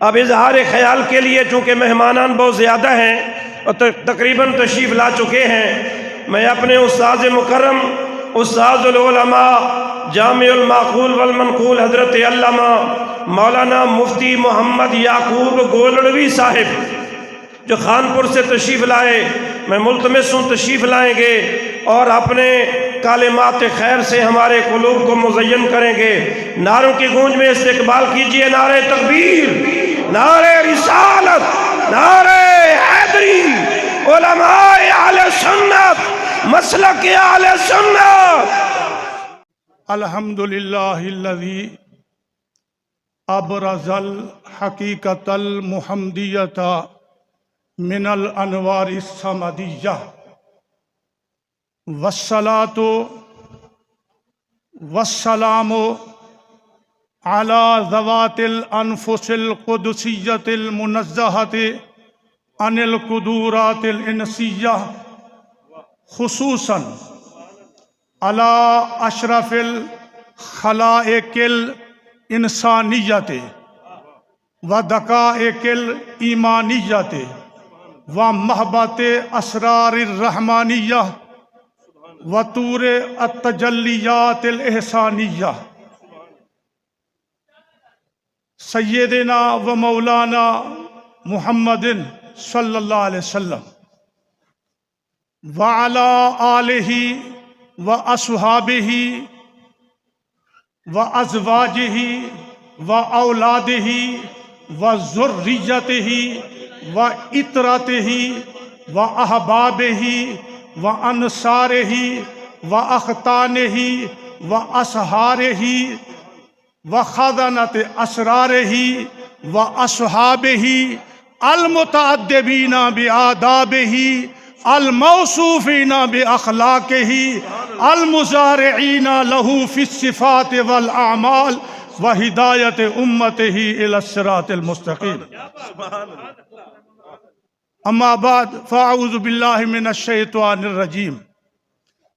اب اظہار خیال کے لیے چونکہ مہمانان بہت زیادہ ہیں اور تقریباً تشریف لا چکے ہیں، میں اپنے استاذ مکرم استاذ العلماء جامع المعقول والمنقول حضرت علامہ مولانا مفتی محمد یعقوب گولڑوی صاحب جو خانپور سے تشریف لائے، میں ملتمس ہوں تشریف لائیں گے اور اپنے کلمات خیر سے ہمارے قلوب کو مزین کریں گے۔ نعروں کی گونج میں استقبال کیجئے نعرہ تکبیر، نعرہ رسالت، نعرہ حیدری، علماء اہل سنت، مسلک اہل سنت۔ الحمدللہ الذی ابرز الحقیقت المحمدیۃ من الانوار الصمدیہ، والصلاة والسلام علی ذوات الانفس القدسیۃ المنزہۃ عن القدورات الانسیہ، خصوصاً علی اشرف الخلائق الانسانیۃ و دقائق الایمانیۃ و محبت اسرار الرحمانیہ و طور التجلیات الاحسانیہ، سیدنا و مولانا محمد صلی اللہ علیہ وسلم وعلی آلہ و اصحابہ و ازواجہ و اولادہ و ذریتہ و اطرتہ و احبابہ و انصارہ و اختانہ و اصحارہ و خزنۃ اسرارہ و اصحابہ المتعدبین بآدابہ الموصوفین باخلاقہ المزارعین لہ فی الصفات والاعمال و ہدایت امتہ الی الصراط المستقیم۔ اما بعد فاعوذ باللہ من الشیطان الرجیم،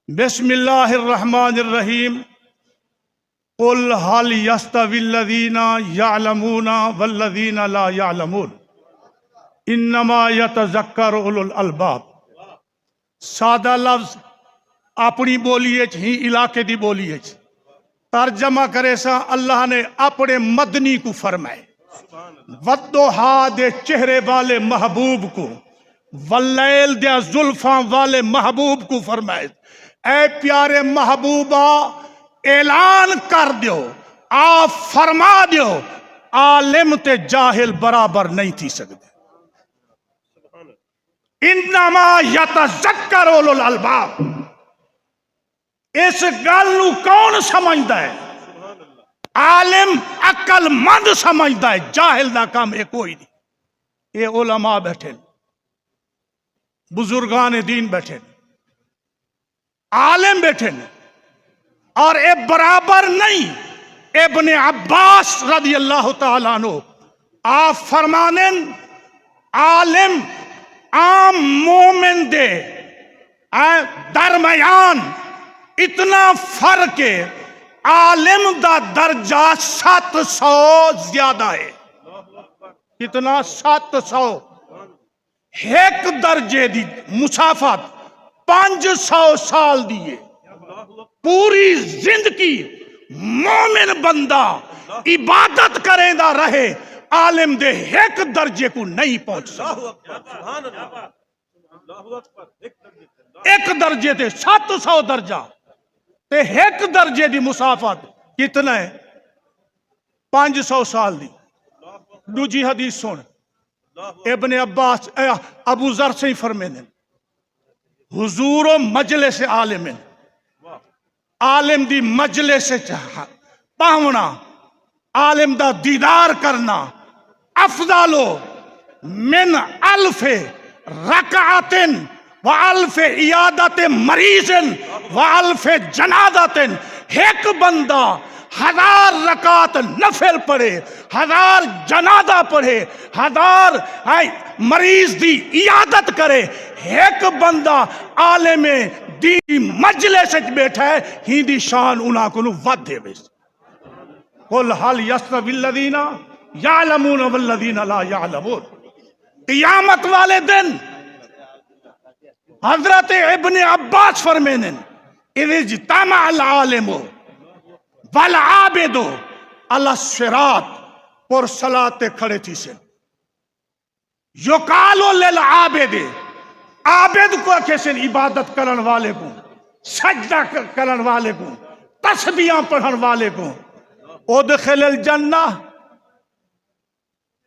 بسم اللہ الرحمن الرحیم، قل هل يستوي الذین یعلمون والذین لا یعلمون انما یتذکر اولو الالباب۔ سادہ لفظ اپنی بولیے ہی علاقے دی بولیے ترجمہ کرے سا اللہ نے اپنے مدنی کو فرمائے، والضحیٰ دے چہرے والے محبوب کو، واللیل دے زلفاں والے محبوب کو فرمائے، اے پیارے محبوبہ اعلان کر دیو، آپ فرما دیو، عالم تے جاہل برابر نہیں تھی سکتے، انما یتذکر اولو الالباب۔ اس گل نو کون سمجھدا ہے؟ عالم عقل مند سمجھدا ہے، جاہل دا کام ہے کوئی نہیں۔ یہ علماء بیٹھے، بزرگان دین بیٹھے، عالم بیٹھے، اور اے برابر نہیں۔ ابن عباس رضی اللہ تعالیٰ عنہ آپ فرمانے عالم عام مومن دے درمیان اتنا فرق ہے، عالم دا درجہ 700 زیادہ ہے۔ کتنا؟ 700۔ ایک درجے دی مسافت 500 سال دیئے۔ پوری زندگی مومن بندہ عبادت کریں دا رہے، عالم دے ایک درجے کو نہیں پہنچ سکتا۔ ایک درجے تے 700 درجہ تے ایک درجے دی مسافت کتنا ہے؟ 500 سال دی۔ دوجی حدیث سن، ابن عباس ابو ذر سے ہی فرمینے، حضور و مجلس عالم، عالم دی مجلس پاونا، عالم دا دیدار کرنا افضل من 1000 رکعت و 1000 عیادت مریض و 1000 جنازت۔ ایک بندہ 1000 رکعت نفل پڑھے، 1000 جنازہ پڑھے، 1000 مریض دی عیادت کرے، ایک بندہ عالم دی مجلس بیٹھا ہے، ہی دی شان انہاں کو ود دے۔ قل هل يستوي الذين یعلمون والذین لا یعلمون۔ قیامت والے دن حضرت ابن عباس فرمینے اذ اجتمع العالم والعابد علی الصراط پر صلاة کھڑے تھی سے یقالو للعابد، عابد کو کیسے عبادت کرن والے کو، سجدہ کرن والے کو، تسبیحاں پڑھن والے کو، ادخل الجنہ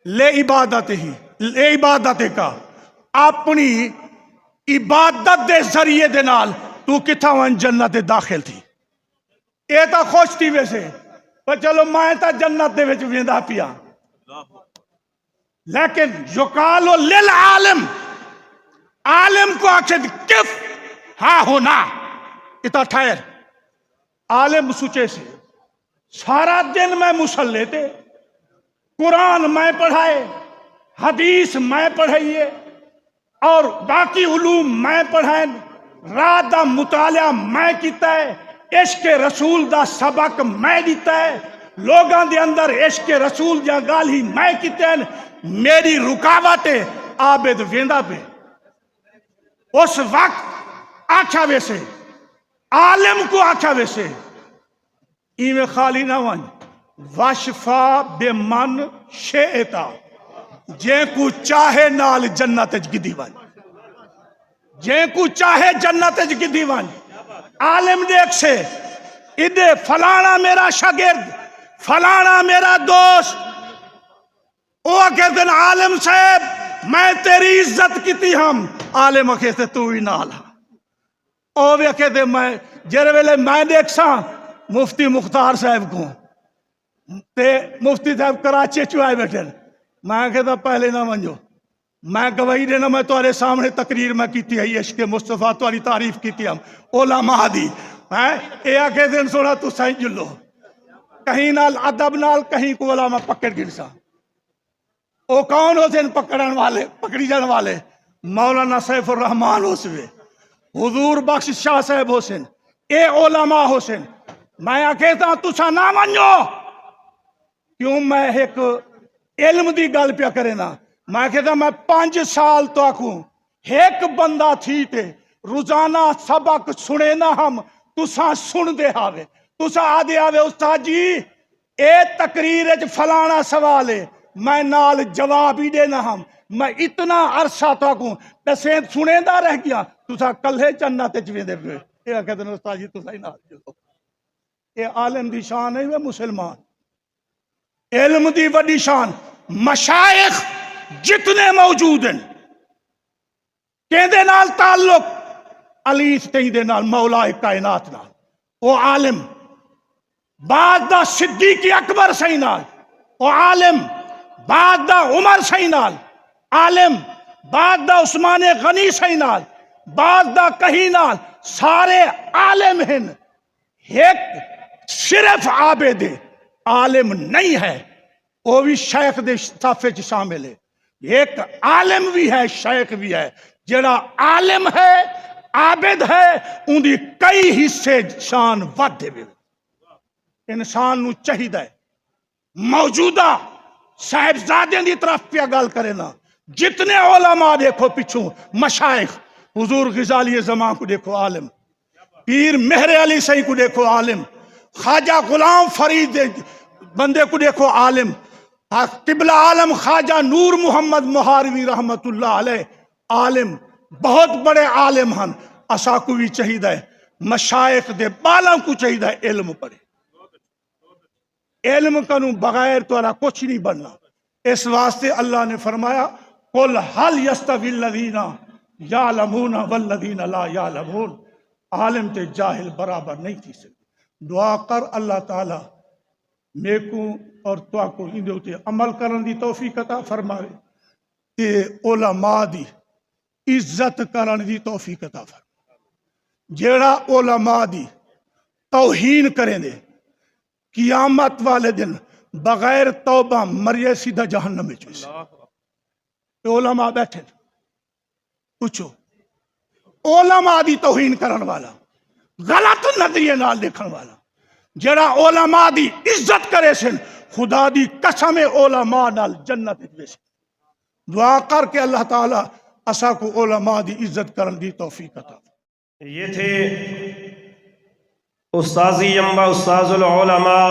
لے عبادت کا، اپنی عبادت دے ذریعے دے نال تو کتھا وان جنت داخل تھی۔ اے تا خوش تھی ویسے پر چلو میں تا جنت دے وچ ویندا پیا، لیکن یقالو للعالم، عالم کو آکھے کف ہاں ہونا اتا ٹھہر۔ عالم سوچے سے سارا دن میں مسلح تے، قرآن میں پڑھائے، حدیث میں پڑھائیے اور باقی علوم میں پڑھائیں، رات دا مطالعہ میں کیتا ہے، عشق رسول دا سبق میں دیتا ہے، لوگاں دے اندر عشق رسول جا گالی میں کیتے ہیں، میری رکاوٹیں عابد ویندا پہ۔ اس وقت آکھا ویسے عالم کو آکھا ویسے ایویں خالی نہ ون واشفا بے من شئتا، جے کو چاہے نال جنت وچ گدی ون، جے کو چاہے جنت وچ گدی ون۔ عالم دیکھ سے ادھے فلانا میرا شاگرد، فلانا میرا دوست، وہ کہتے ہیں عالم صاحب میں تیری عزت کیتی ہم، عالم کہتے تو ہی نال ہاں۔ او بھی کہتے میں جر ویلے میں دیکھ سا مفتی مختار صاحب کو تے مفتی صاحب کراچی چوائے بیٹھے، میں کہتا پہلے نہ منجو، میں گواہی دینا میں تمہارے سامنے تقریر میں کیتی ہے عشق مصطفیٰ تمہاری تعریف کیتی ہم علماء دی، اے کہتے ہیں سونا تو سائن جلو کہیں نال ادب نال کہیں کو علماء پکڑ گرسا۔ او کون ہوتے ہیں پکڑن والے، پکڑی جان والے؟ مولانا سیف الرحمان حسین، حضور بخش شاہ صاحب حسین، اے علماء حسین۔ میں کہتا ہوں تسا نہ منجو، کیوں میں ایک علم دی گل پیا کرے نا، میں کہتا میں 5 سال تو آکھوں ایک بندہ تھی تے روزانہ سبق سنے نہ ہم تسا سن دے آوے، تسا آدھے آوے استاد جی اے تقریر وچ فلانا سوال ہے، میں نال جواب ہی دینا ہم، میں اتنا عرصہ تو آکھوں تسیں سنے دا رہ گیا، تسا کلے جنت وچ ویندے پئے۔ اے کہتے ہیں استاد جی تسا ہی نال چلو۔ اے عالم دی شان ہے وہ مسلمان، علم دی وڈی شان۔ مشائخ جتنے موجود ہیں کہندے نال تعلق علی تیندے نال مولا کائنات نال، او عالم بعد دا صدیق اکبر صحیح نال، او عالم بعد دا عمر صحیح نال، عالم بعد دا عثمان غنی صحیح نال، بعد دا کہیں نال، سارے عالم ہیں۔ ایک صرف عابد عالم نہیں ہے، وہ بھی شیخ دے صافے چ شامل ہے۔ ایک عالم بھی ہے شیخ بھی ہے، جڑا عالم ہے عابد ہے ان دی کئی حصے شان ود دے۔ انسان نو چاہیدا ہے موجودہ صاحبزادے دی طرف پیا گل کرے نا، جتنے علماء دیکھو پچھوں مشائخ، حضور غزالی زمان کو دیکھو عالم، پیر مہر علی صحیح کو دیکھو عالم، خواجہ غلام فرید بندے کو دیکھو عالم، قبلہ عالم خواجہ نور محمد مہاروی رحمت اللہ علیہ عالم، بہت بڑے عالم ہن۔ اسا کو بھی چاہیدا ہے مشائخ دے بالاں کو چاہیدا ہے علم پڑھے، علم کنوں بغیر تورا کچھ نہیں بننا۔ اس واسطے اللہ نے فرمایا قل هل يستوي الذين يعلمون والذين لا يعلمون، عالم تے جاہل برابر نہیں تھی سکتے۔ دعا کر اللہ تعالی میکوں اور تو کو اندے ہوتے عمل کرن دی توفیق عطا فرماوے، تے علماء دی عزت کرن دی توفیق عطا فرماوے۔ جیڑا علماء دی توہین کریں دے قیامت والے دن بغیر توبہ مریے سیدھا جہنم میں چوئے۔ علماء بیٹھے پوچھو، علماء دی توہین کرن والا، غلط نظریے نال دیکھن والا، جڑا علماء دی عزت کرے سن خدا دی قسم علماء نال جنت وچ ویسے دعا کر کے اللہ تعالیٰ اسا کو علماء دی عزت کرن دی توفیق عطا فرمائے۔ یہ تھے استاذی ینبع استاذ العلماء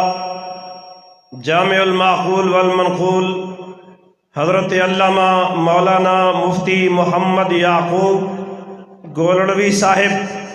جامع المعقول والمنقول حضرت علامہ مولانا مفتی محمد یعقوب گولڑوی صاحب